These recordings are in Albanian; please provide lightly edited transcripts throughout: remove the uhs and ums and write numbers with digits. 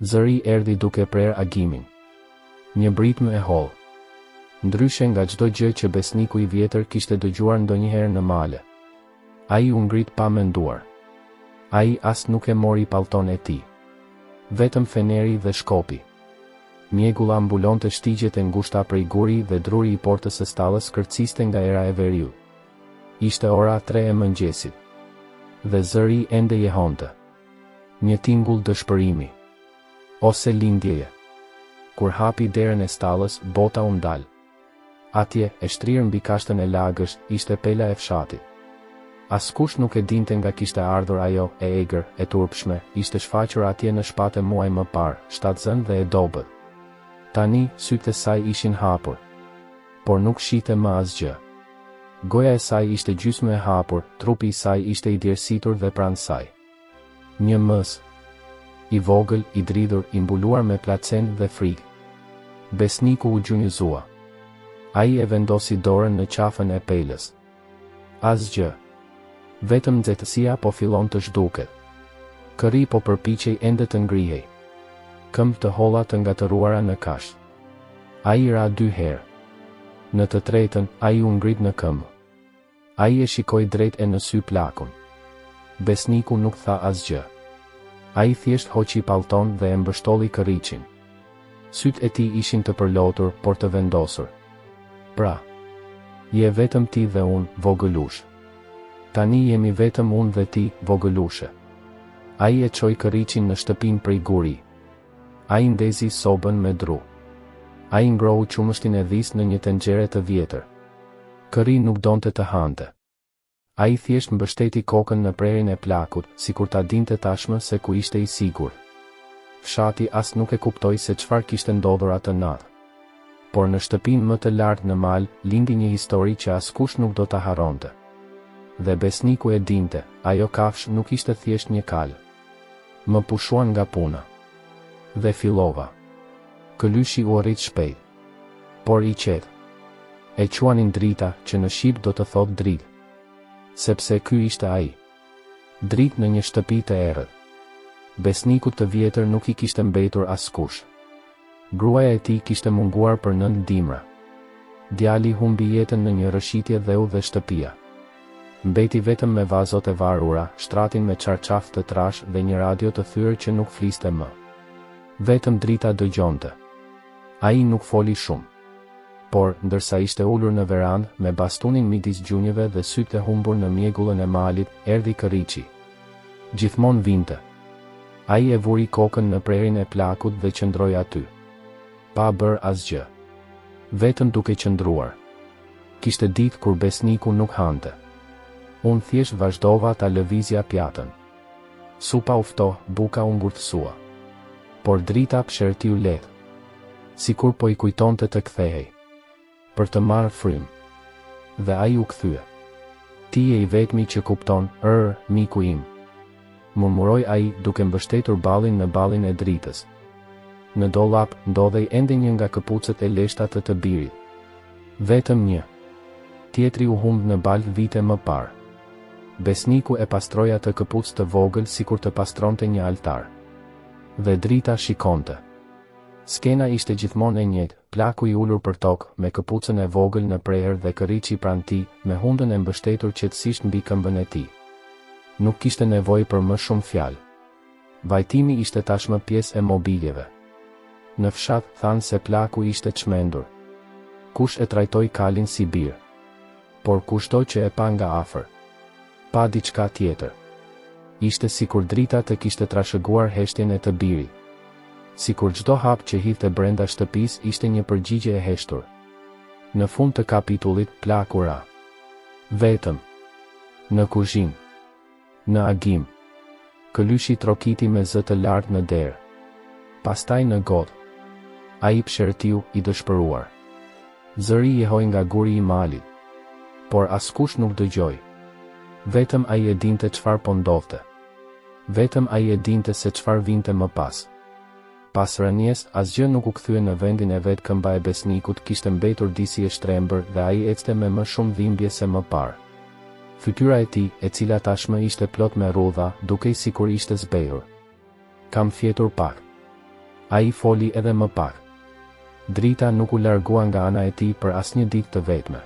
Zëri erdhi duke prer agimin. Një britmë e hollë. Ndryshe nga çdo gjë që besniku i vjetër kishte dëgjuar ndonjëherë në male. Ai u ngrit pa menduar. Ai as nuk e mori pallton e tij. Vetëm feneri dhe shkopi. Mjegulla mbulonte shtigjet e ngushta prej guri dhe druri i portës së stallës kërciste nga era e veriut. Ishte ora 3 e mëngjesit. Dhe zëri ende jehonte. Një tingull dëshpërimi. Ose lindjeje. Kur hapi derën e stallës, bota u ndal. Atje, e shtrirë mbi kashtën e lagësht, ishte pela e fshatit. Askush nuk e dinte nga kishte ardhur ajo, e egër, e turpshme, ishte shfaqur atje në shpatë muaj më parë, shtatzën dhe e dobët. Tani, sytë e saj ishin hapur. Por nuk shite më asgjë. Goja e saj ishte gjysmë e hapur, trupi i saj ishte i djersitur dhe pranë saj. Një mës. I vogël, i dridhur, i mbuluar me placen dhe frikë. Besniku u gjunjëzua. Ai e vendosi dorën në qafën e pelës. Asgjë. Vetëm nxehtësia po fillon të zhduket. Këri po përpiqej ende të ngrihej. Këmbë të holla të ngatëruara në kashtë. Ai ra 2 herë. Në të tretën, ai u ngrit në këmbë. Ai e shikoi drejt e në sy plakun. Besniku nuk tha asgjë. Ai thjesht hoqi pallton dhe e mbështolli Këriçin. Sytë e tij ishin të përlotur, por të vendosur. Pra, je vetëm ti dhe unë, vogëlush. Tani jemi vetëm unë dhe ti, vogëlushe. Ai e çoi Këriçin në shtëpinë prej guri. Ai ndezi sobën me dru. Ai ngrohu qumështin e dhis në një tenxhere të vjetër. Këri nuk donte të hante. Ai thjesht mbështeti kokën në prerin e plakut, sikur ta dinte tashmë se ku ishte i sigurt. Fshati as nuk e kuptoi se çfarë kishte ndodhur atë natë. Por në shtëpinë më të lartë në mal, lindi një histori që askush nuk do ta harronte. Dhe besniku e dinte, ajo kafsh nuk ishte thjesht një kal. Më pushuan nga puna. Dhe fillova. Këlyshi u arrit shpejt. Por i qetë. E quanin drita, që në shqip do të thot dritë. Sepse ky ishte ai. Dritë në një shtëpi të errët. Besnikut të vjetër nuk i kishte mbetur askush. Gruaja e tij kishte munguar për 9 dimra. Djali humbi jetën në një rëshitje dheu dhe shtëpia. Mbeti vetëm me vazot e varura, shtratin me çarçaf të trash dhe një radio të thyrë që nuk fliste më. Vetëm drita dëgjonte. Ai nuk foli shumë. Por, ndërsa ishte ulur në verandë, me bastunin midis gjunjëve dhe sytë e humbur në mjegullën e malit, erdhi Këriçi. Gjithmonë vinte. Ai e vuri kokën në prerin e plakut dhe qëndroi aty. Pa bër asgjë. Vetëm duke qëndruar. Kishte ditë kur besniku nuk hante. Unë thjesht vazhdova ta lëvizja pjatën. Supa u ftoh, buka u ngurtësua. Por drita pshertiu lehtë. Sikur po i kujtonte të kthehej. Për të marrë frym. Dhe ai u kthye. Ti je i vetmi që kupton, miku im. Murmuroi ai duke mbështetur ballin në ballin e dritës. Në dollap ndodhej ende një nga këpucët e leshta të birit. Vetëm një. Tjetri u humb në bal vite më parë. Besniku e pastroi atë këpucë të vogël sikur të pastronte një altar. Dhe drita shikonte. Skena ishte gjithmonë e njëjtë, plaku i ulur për tokë, me këpucën e vogël në preher dhe Këriçi pranë tij, me hundën e mbështetur qetësisht mbi këmbën e tij. Nuk kishte nevojë për më shumë fjalë. Vajtimi ishte tashmë pjesë e mobiljeve. Në fshat thanë se plaku ishte çmendur. Kush e trajtoi kalin si bir. Por kushto që e pa nga afër. Pa diçka tjetër. Ishte sikur drita të kishte trashëguar heshtjen e të birit. Sikur çdo hap që hidhte brenda shtëpisë ishte një përgjigje e heshtur. Në fund të kapitullit, plaku ra. Vetëm. Në kuzhinë. Në agim. Këlyshi trokiti me zë të lartë në derë. Pastaj në gotë. Ai pshertiu, i dëshpëruar. Zëri jehoi nga guri i malit. Por askush nuk dëgjoi. Vetëm ai e dinte çfarë po ndodhte. Vetëm ai e dinte se çfarë vinte më pas. Pas rënies, asgjë nuk u kthye në vendin e vet, këmba e besnikut kishte mbetur disi e shtrembër dhe ai ecte me më shumë dhimbje se më parë. Fytyra e tij, e cila tashmë ishte plot me rrudha, dukej sikur ishte zbehur. Kam fjetur pak. Ai foli edhe më pak. Drita nuk u largua nga ana e tij për asnjë ditë të vetme.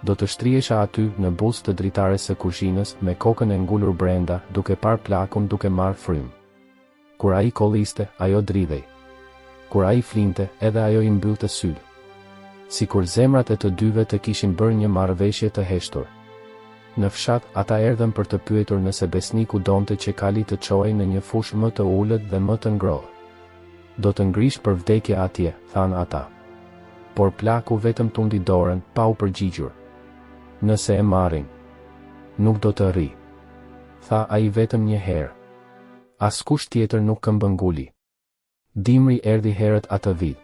Do të shtriesha aty në buzë të dritares së kuzhinës me kokën e ngulur brenda, duke parë plakun duke marrë frymë. Kur ai kolliste, ajo dridhej. Kur ai flinte, edhe ajo i mbyllte sytë. Sikur zemrat e të dyve të kishin bërë një marrëveshje të heshtur. Në fshat, ata erdhën për të pyetur nëse besniku donte që Kali të çojë në një fushë më të ulët dhe më të ngrohtë. Do të ngrish për vdekje atje, thanë ata. Por plaku vetëm tundi dorën, pa u përgjigjur. Nëse e marrin, nuk do të rri, tha ai vetëm një herë. Askush tjetër nuk këmbënguli. Dimri erdhi herët atë vit.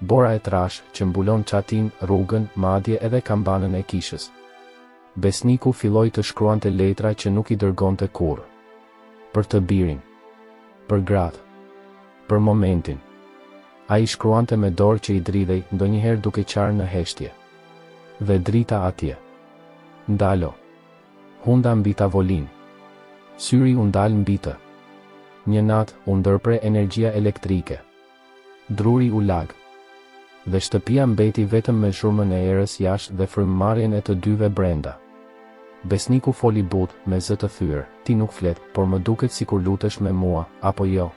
Bora e trash që mbulon çatin, rrugën, madje edhe kambanën e kishës. Besniku filloi të shkruante letra që nuk i dërgonte kurrë. Për të birin, për gratë, për momentin. Ai shkruante me dorë që i dridhej, ndonjëherë duke qarë në heshtje. Dhe drita atje. Ndalo. Hunda mbi tavolinë. Syri u ndal mbi të. Një natë u ndërpre energjia elektrike. Druri u lag. Dhe shtëpia mbeti vetëm me zhurmën e erës jashtë dhe frymëmarrjen e të dyve brenda. Besniku foli butë, me zë të thyer, ti nuk flet, por më duket sikur lutesh me mua, apo jo?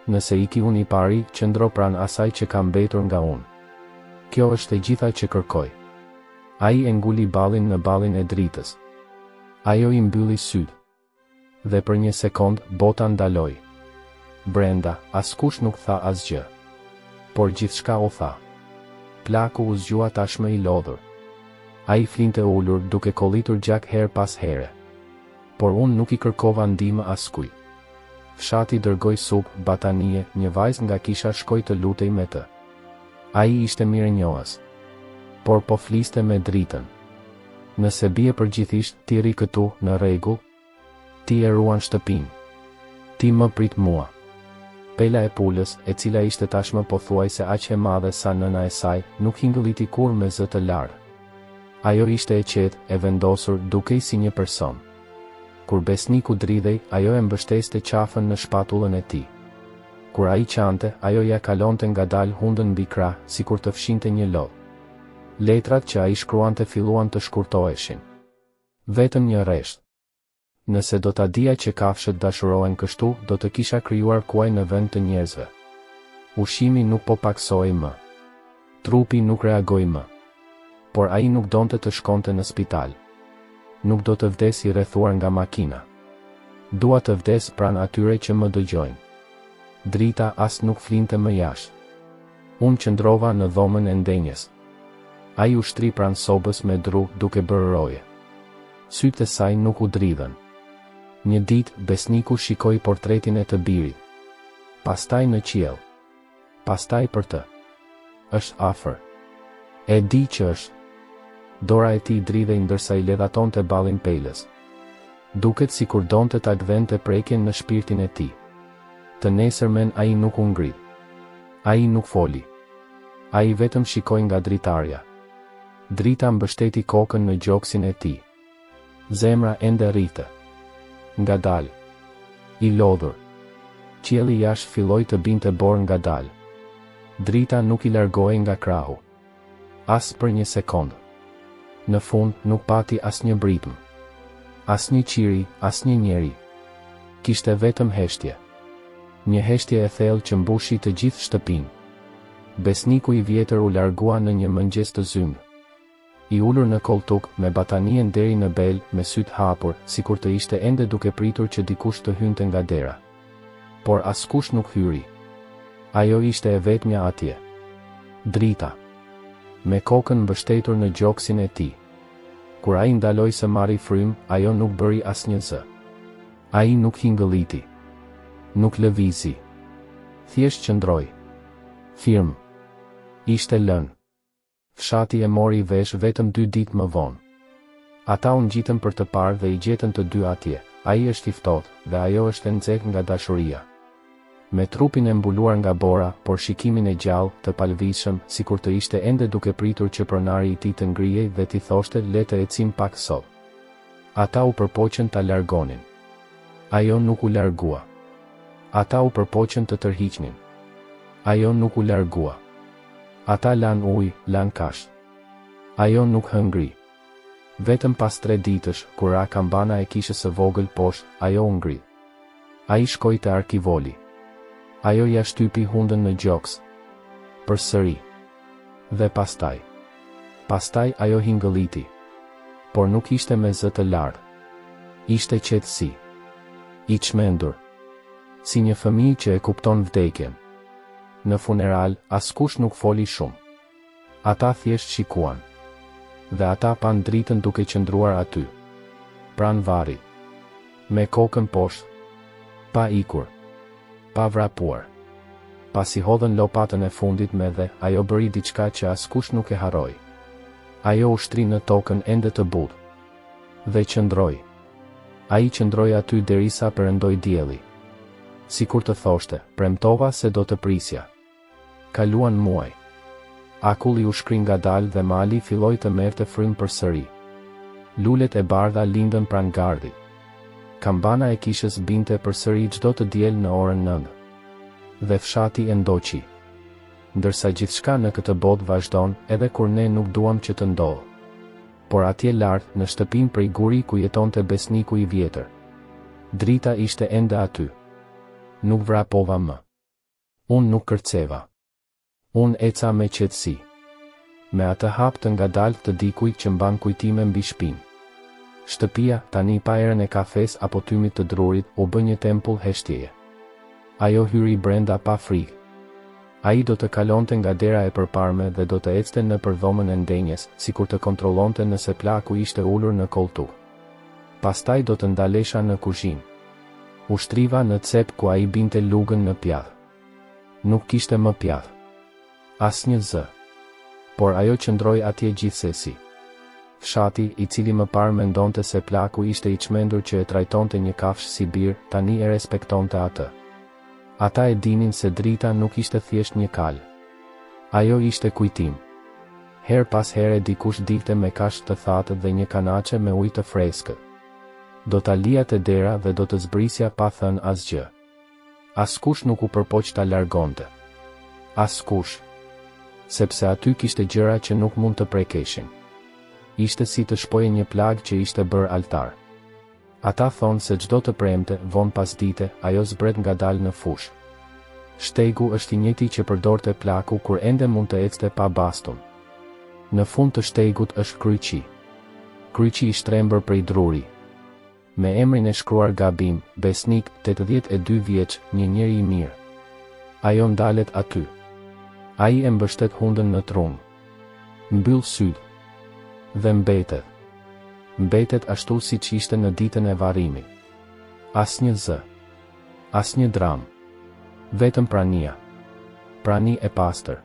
Nëse iki unë i pari, qëndro pranë asaj që ka mbetur nga unë. Kjo është e gjitha që kërkoj. Ai e nguli ballin në ballin e dritës. Ajo i mbylli sytë. Dhe për një sekond, bota ndaloi. Brenda, askush nuk tha asgjë. Por gjithçka u tha. Plaku u zgjua tashmë i lodhur. Ai flinte ulur, duke kollitur gjak her pas here. Por unë nuk i kërkova ndihmë askujt. Fshati dërgoi supë, batanie, një vajzë nga kisha shkoi të lutej me të. Ai ishte mirënjohës. Por po fliste me dritën. Nëse bie përgjithisht, ti rri këtu, në rregull? Ti e ruan shtëpinë. Ti më prit mua. Pela e pulës, e cila ishte tashmë pothuajse aq e madhe sa nëna e saj, nuk hingëlliti kur me zë të larë. Ajo ishte e qetë, e vendosur, dukej si një person. Kur besniku dridhej, ajo e mbështeste qafën në shpatullën e tij. Kur ai qante, ajo ja kalonte ngadalë hundën mbi krah, sikur të fshinte një lodh. Letrat që ai shkruante filluan të shkurtoheshin. Vetëm një rresht. Nëse do ta dija që kafshët dashurohen kështu, do të kisha krijuar kuaj në vend të njerëzve. Ushqimi nuk po paksoi më. Trupi nuk reagoi më. Por ai nuk donte të shkonte në spital. Nuk do të vdes i rrethuar nga makina. Dua të vdes pranë atyre që më dëgjojnë. Drita as nuk flinte më jashtë. Unë qëndrova në dhomën e ndenjes. Ai u shtri pranë sobës me dru, duke bërë roje. Sytë e saj nuk u dridhen. Një ditë, besniku shikoi portretin e të birit. Pastaj në qiell. Pastaj për të. Është afër. E di që është. Dora e tij dridhej ndërsa i ledhatonte ballin pelës. Duket sikur donte ta gdhente prekjen në shpirtin e tij. Të nesërmen ai nuk u ngrit. Ai nuk foli. Ai vetëm shikoi nga dritarja. Drita mbështeti kokën në gjoksin e tij. Zemra ende rrite. Ngadalë. I lodhur. Qielli jashtë filloi të binte borë ngadalë. Drita nuk i largohej nga krahu. As për një sekondë. Në fund nuk pati asnjë britëm. Asnjë qiri, asnjë njeri. Kishte vetëm heshtje. Një heshtje e thellë që mbushi të gjithë shtëpinë. Besniku i vjetër u largua në një mëngjes të zymë. I ulur në koltuk, me batanien deri në bel, me sytë hapur, sikur të ishte ende duke pritur që dikush të hynte nga dera. Por askush nuk hyri. Ajo ishte e vetmja atje. Drita. Me kokën mbështetur në gjoksin e tij. Kur ai ndaloi se marri frym, ajo nuk bëri asnjë zë. Ai nuk hingëlliti. Nuk lëvizi. Thjesht qëndroi. Firm. Ishte lënë. Fshati e mori vesh vetëm 2 ditë më vonë. Ata u ngjitën për të parë dhe i gjetën të dy atje. Ai është i ftohtë dhe ajo është e nxehtë nga dashuria. Me trupin e mbuluar nga bora, por shikimin e gjallë, të palvishëm, sikur të ishte ende duke pritur që pronari i tij të ngrihej dhe t'i thoshte le të ecim pak sot. Ata u përpoqën ta largonin. Ajo nuk u largua. Ata u përpoqën të tërhiqnin. Ajo nuk u largua. Ata lan ujë, lan kash. Ajo nuk hëngri. Vetëm pas 3 ditësh, kur ra kambana e kishës së vogël poshtë, ajo u ngri. Ai shkoi te arkivoli. Ajo ja shtypi hundën në gjoks. Përsëri. Dhe pastaj ajo hingëlliti. Por nuk ishte me zë të lartë. Ishte qetësi. I çmendur. Si një fëmijë që e kupton vdekjen. Në funeral, askush nuk foli shumë. Ata thjesht shikuan. Dhe ata pan dritën duke qëndruar aty. Pran varrit. Me kokën poshtë. Pa ikur. Pa vrapuar. Pasi hodhën lopatën e fundit me dhe, ajo bëri diçka që askush nuk e harroi. Ajo ushtri në tokën ende të butë. Dhe qëndroi. Ai qëndroi aty derisa perëndoi dielli. Sikur të thoshte, premtova se do të prisja. Kaluan muaj. Akulli u shkri ngadalë dhe mali filloi të merrte frymë përsëri. Lulet e bardha lindën pranë gardit. Kambana e kishës binte përsëri çdo të diel në orën 9. Dhe fshati e ndoqi. Ndërsa gjithçka në këtë botë vazhdon, edhe kur ne nuk duam që të ndodhë. Por atje lart, në shtëpinë prej guri ku jetonte besniku i vjetër. Drita ishte ende aty. Nuk vrapova më. Unë nuk kërceva. Unë eca me qetësi. Me atë hap të ngadaltë të dikujt që mban kujtime mbi shpinë. Shtëpia, tani pa erën e kafes apo tymit të drurit, u bë një tempull heshtjeje. Ajo hyri brenda pa frikë. Ai do të kalonte nga dera e përparme dhe do të ecte nëpër dhomën e ndenjes, sikur të kontrollonte nëse plaku ishte ulur në koltuk. Pastaj do të ndalesha në kuzhinë. Ushtriva në cep ku ai binte lugën në pjath. Nuk kishte më pjath. Asnjë zë. Por ajo qëndroi atje gjithsesi. Fshati, i cili më parë mendonte se plaku ishte i çmendur që e trajtonte një kafshë si bir, tani e respektonte atë. Ata e dinin se drita nuk ishte thjesht një kal. Ajo ishte kujtim. Her pas here dikush dikte me kashë të thatë dhe një kanaçe me ujë të freskët. Do ta lija te dera dhe do të zbrisja pa thënë asgjë. Askush nuk u përpoq ta largonte. Askush. Sepse aty kishte gjëra që nuk mund të prekeshin. Ishte si të shpoje një plag që ishte bërë altar. Ata thonë se çdo të premte, vonë pas dite, ajo zbret ngadalë në fushë. Shtegu është i njëjti që përdorte plaku kur ende mund të ecte pa bastun. Në fund të shtegut është kryqi. Kryqi i shtrembër prej druri. Me emrin e shkruar gabim, besnik, 82 vjeç, një njeri i mirë. Ajo ndalet aty. Ai e mbështet hundën në trumë. Mbyll sytë. Dhe mbetet. Mbetet ashtu siç ishte në ditën e varrimit. Asnjë zë. Asnjë dram. Vetëm prania. Prani e pastër.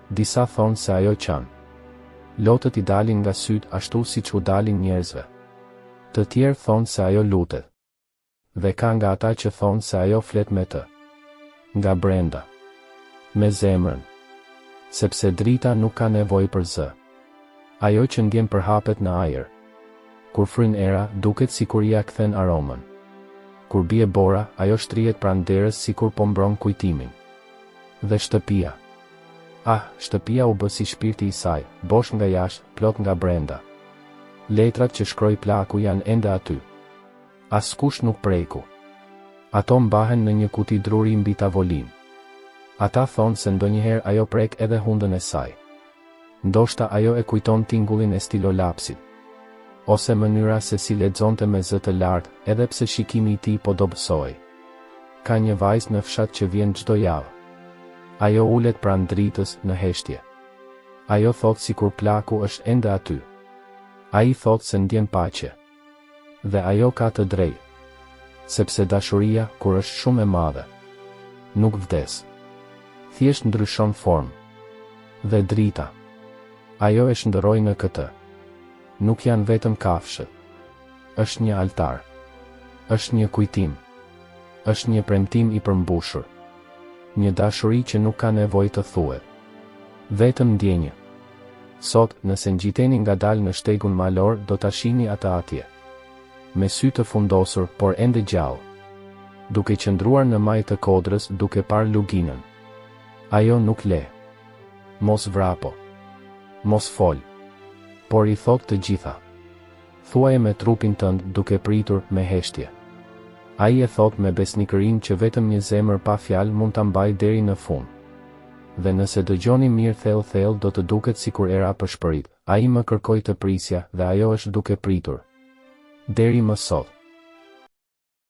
Disa thonë se ajo qan. Lotët i dalin nga syt ashtu siç u dalin njerëzve. Të tjerë thonë se ajo lutet. Dhe ka nga ata që thonë se ajo flet me të. Nga brenda. Me zemrën. Sepse drita nuk ka nevojë për zë. Ajo që ndjen përhapet në ajër. Kur fryn era, duket sikur ia kthen aromën. Kur bie bora, ajo shtrihet pranë derës sikur po mbron kujtimin. Dhe shtëpia. Shtëpia u bë si shpirti i saj, bosh nga jashtë, plot nga brenda. Letrat që shkroi plaku janë ende aty. Askush nuk preku. Ato mbahen në një kuti druri mbi tavolinë. Ata thonë se ndonjëherë ajo prek edhe hundën e saj. Ndoshta ajo e kujton tingullin e stilolapsit. Ose mënyra se si lexonte me zë të lartë, edhe pse shikimi i tij po dobësoi. Ka një vajzë në fshat që vjen çdo javë. Ajo ulet pranë dritës në heshtje. Ajo thot sikur plaku është ende aty. Ai thot se ndjen paqe. Dhe ajo ka të drejtë. Sepse dashuria, kur është shumë e madhe, nuk vdes. Thjesht ndryshon formë. Dhe drita. Ajo e shndërroi në këtë. Nuk janë vetëm kafshët. Është një altar. Është një kujtim. Është një premtim i përmbushur. Një dashuri që nuk ka nevojë të thuhet. Vetëm ndjenjë. Sot, nëse ngjiteni ngadalë në shtegun malor, do ta shihni atë atje. Me sy të fundosur, por ende gjallë. Duke qëndruar në majë të kodrës, duke parë luginën. Ajo nuk le. Mos vrapo. Mos fol. Por i thot të gjitha. Thuaje me trupin tënd duke pritur me heshtje. Ai e thot me besnikërinë që vetëm një zemër pa fjalë mund ta mbajë deri në fund. Dhe nëse dëgjoni mirë thellë do të duket sikur era përshpërit. Ai më kërkoi të prisja dhe ajo është duke pritur. Deri më sot.